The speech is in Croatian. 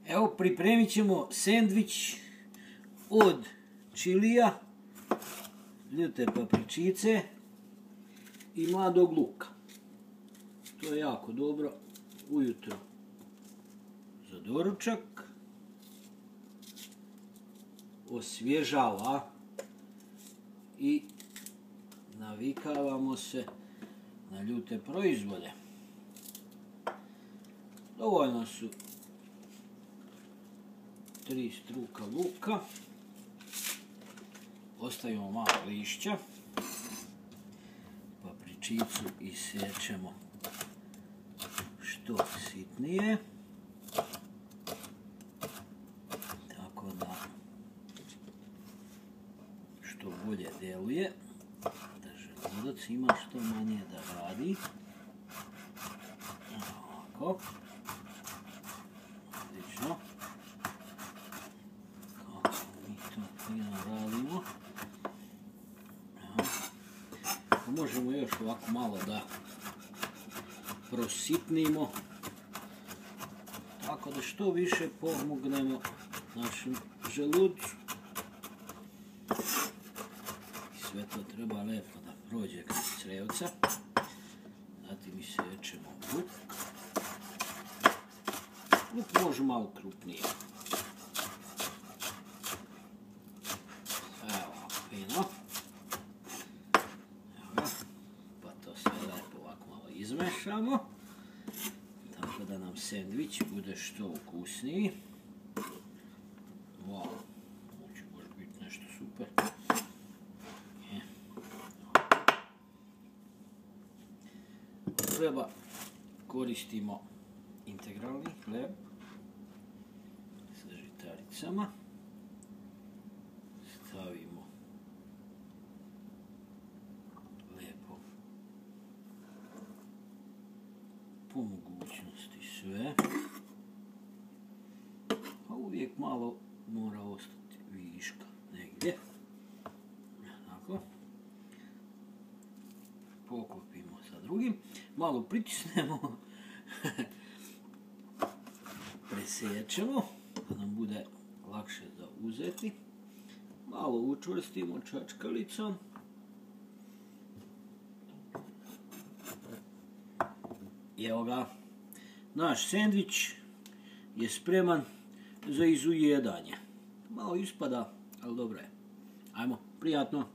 Evo, pripremit ćemo sendvič od čilija, ljute papričice i mladog luka. To je jako dobro ujutro za doručak. Osvježava i navikavamo se na ljute proizvode. Dovoljno su 3 struka luka. Ostavimo malo lišća. Papričicu isječemo što sitnije. Tako da što bolje djeluje. Da želudac ima što manje da radi. Ovako. Odlično. Radimo. Možemo još ovako malo da prositnimo, tako da što više pomognemo našem želucu. Sve to treba lijepo da prođe kroz crevca. Zatim isječemo luk. Luk može malo krupnije. Fino. Pa to sve lijepo ovako malo izmešamo. Tako da nam sendvič bude što ukusniji. Wow, ovo će možda biti nešto super. Treba koristimo integralni hljeb sa žitaricama. Stavimo lijepo po mogućnosti sve, a uvijek malo mora ostati viška negdje. Tako. Poklopimo sa drugim, malo pritisnemo, presječemo da nam bude lakše za uzeti. Malo učvrstimo čačkalicom. I evo ga, naš sendvič je spreman za izujedanje. Malo ispada, ali dobro je. Ajmo, prijatno!